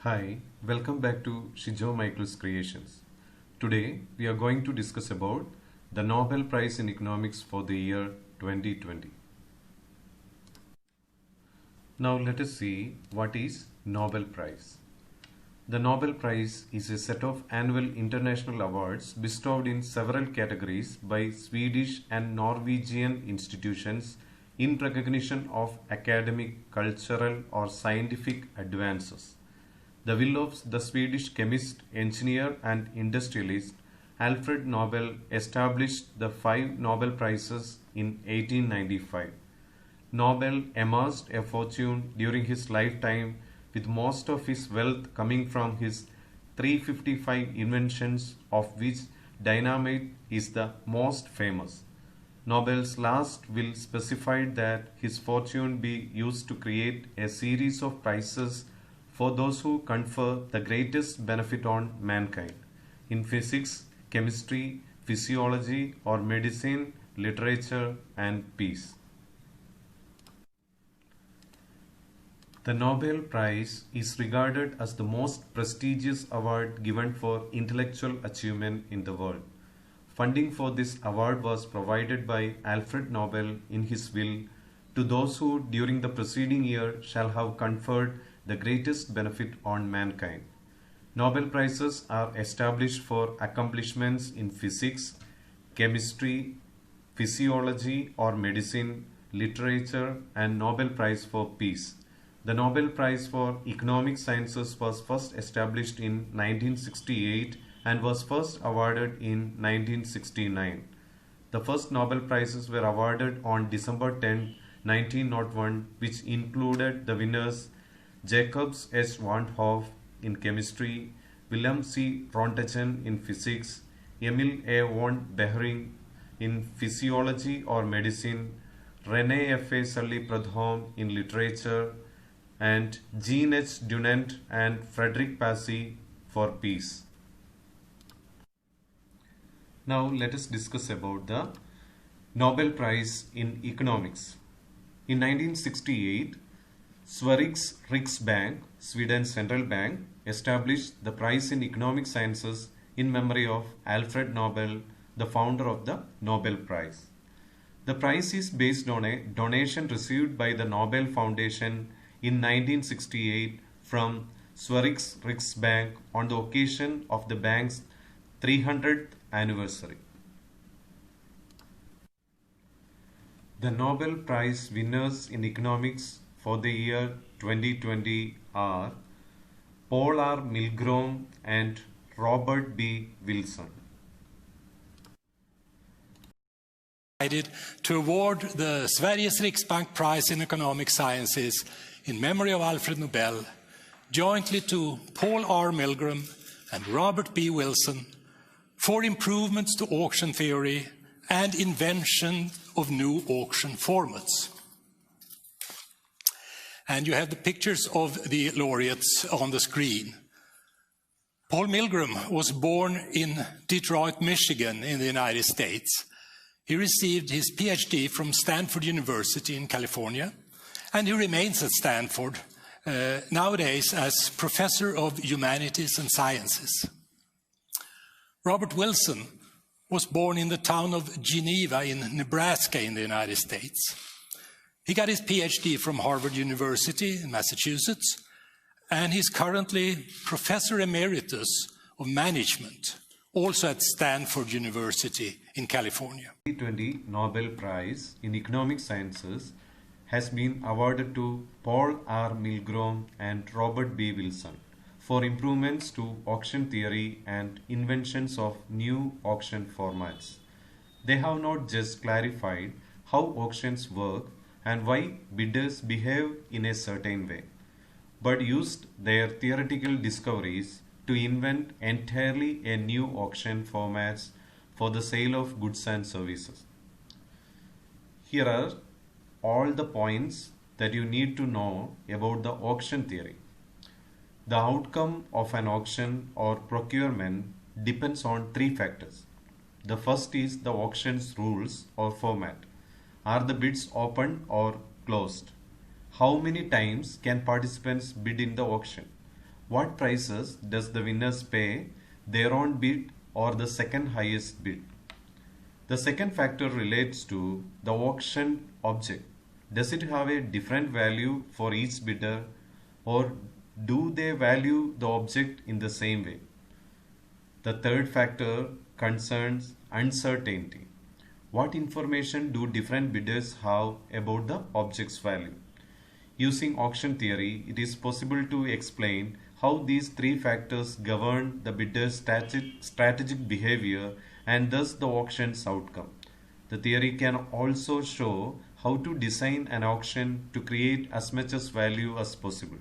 Hi, welcome back to Shijo Michael's Creations. Today we are going to discuss about the Nobel Prize in Economics for the year 2020. Now let us see what is Nobel Prize. The Nobel Prize is a set of annual international awards bestowed in several categories by Swedish and Norwegian institutions in recognition of academic, cultural or scientific advances. The will of the Swedish chemist, engineer and industrialist Alfred Nobel established the 5 Nobel Prizes in 1895. Nobel amassed a fortune during his lifetime, with most of his wealth coming from his 355 inventions, of which dynamite is the most famous. Nobel's last will specified that his fortune be used to create a series of prizes for those who confer the greatest benefit on mankind in physics, chemistry, physiology or medicine, literature and peace. The Nobel Prize is regarded as the most prestigious award given for intellectual achievement in the world. Funding for this award was provided by Alfred Nobel in his will to those who during the preceding year shall have conferred the greatest benefit on mankind. Nobel Prizes are established for accomplishments in physics, chemistry, physiology or medicine, literature and Nobel Prize for peace. The Nobel Prize for Economic Sciences was first established in 1968 and was first awarded in 1969. The first Nobel Prizes were awarded on December 10, 1901, which included the winners Jacobs H. van Hoff in chemistry, Willem C. Rontgen in physics, Emil A. von Behring in physiology or medicine, René F. A. Sully Prudhomme in literature, and Jean H. Dunant and Frederick Passy for peace. Now let us discuss about the Nobel Prize in Economics. In 1968, Sveriges Riksbank, Sweden's central bank, established the prize in economic sciences in memory of Alfred Nobel, the founder of the Nobel Prize. The prize is based on a donation received by the Nobel Foundation in 1968 from Sveriges Riksbank on the occasion of the bank's 300th anniversary. The Nobel Prize winners in economics for the year 2020 are Paul R. Milgrom and Robert B. Wilson. To award the Sveriges Riksbank Prize in Economic Sciences in memory of Alfred Nobel, jointly to Paul R. Milgrom and Robert B. Wilson, for improvements to auction theory and invention of new auction formats. And you have the pictures of the laureates on the screen. Paul Milgrom was born in Detroit, Michigan in the United States. He received his PhD from Stanford University in California, and he remains at Stanford nowadays as Professor of Humanities and Sciences. Robert Wilson was born in the town of Geneva in Nebraska in the United States. He got his PhD from Harvard University in Massachusetts, and he's currently Professor Emeritus of Management, also at Stanford University in California. The 2020 Nobel Prize in Economic Sciences has been awarded to Paul R. Milgrom and Robert B. Wilson for improvements to auction theory and inventions of new auction formats. They have not just clarified how auctions work and why bidders behave in a certain way, but used their theoretical discoveries to invent entirely a new auction formats for the sale of goods and services. Here are all the points that you need to know about the auction theory. The outcome of an auction or procurement depends on 3 factors. The first is the auction's rules or format. Are the bids open or closed? How many times can participants bid in the auction? What prices does the winners pay, their own bid or the second highest bid? The second factor relates to the auction object. Does it have a different value for each bidder, or do they value the object in the same way? The third factor concerns uncertainty. What information do different bidders have about the object's value? Using auction theory, it is possible to explain how these three factors govern the bidder's strategic behavior and thus the auction's outcome. The theory can also show how to design an auction to create as much as value as possible.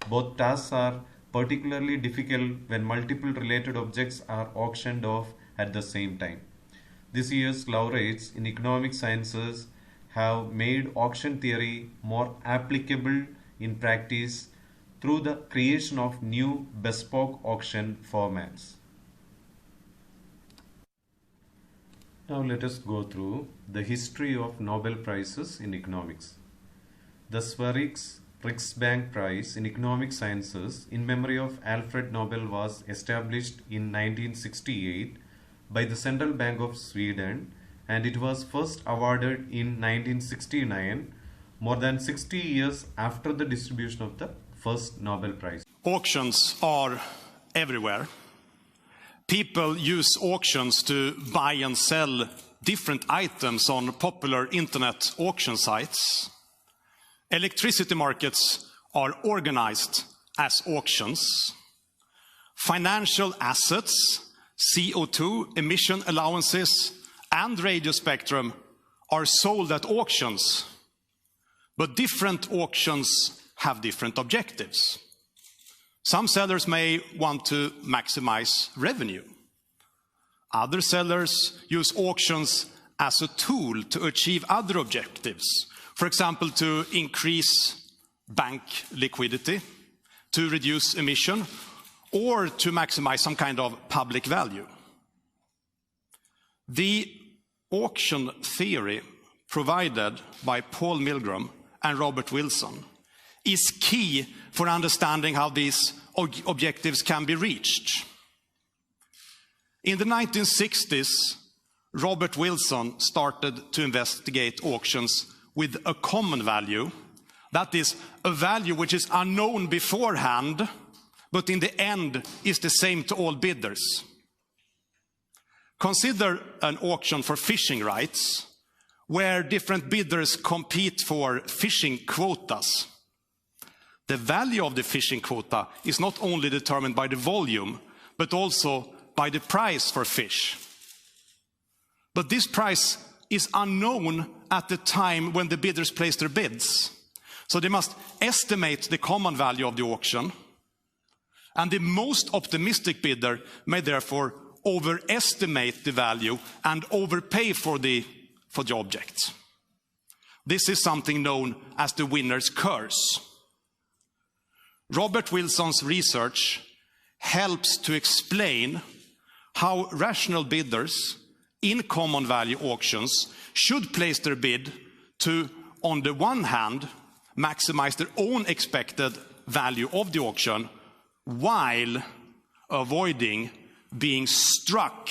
Both tasks are particularly difficult when multiple related objects are auctioned off at the same time. This year's laureates in economic sciences have made auction theory more applicable in practice through the creation of new bespoke auction formats. Now let us go through the history of Nobel Prizes in economics. The Sveriges Riksbank Prize in Economic Sciences in memory of Alfred Nobel was established in 1968 by the Central Bank of Sweden, and it was first awarded in 1969, more than 60 years after the distribution of the first Nobel Prize. Auctions are everywhere. People use auctions to buy and sell different items on popular internet auction sites. Electricity markets are organized as auctions. Financial assets, CO2 emission allowances, and radio spectrum are sold at auctions. But different auctions have different objectives. Some sellers may want to maximize revenue. Other sellers use auctions as a tool to achieve other objectives. For example, to increase bank liquidity, to reduce emission, or to maximize some kind of public value. The auction theory provided by Paul Milgrom and Robert Wilson is key for understanding how these objectives can be reached. In the 1960s, Robert Wilson started to investigate auctions with a common value, that is, a value which is unknown beforehand, but in the end is the same to all bidders. Consider an auction for fishing rights, where different bidders compete for fishing quotas. The value of the fishing quota is not only determined by the volume, but also by the price for fish. But this price is unknown at the time when the bidders place their bids. So they must estimate the common value of the auction. And the most optimistic bidder may therefore overestimate the value and overpay for the object. This is something known as the winner's curse. Robert Wilson's research helps to explain how rational bidders in common value auctions should place their bid to, on the one hand, maximize their own expected value of the auction while avoiding being struck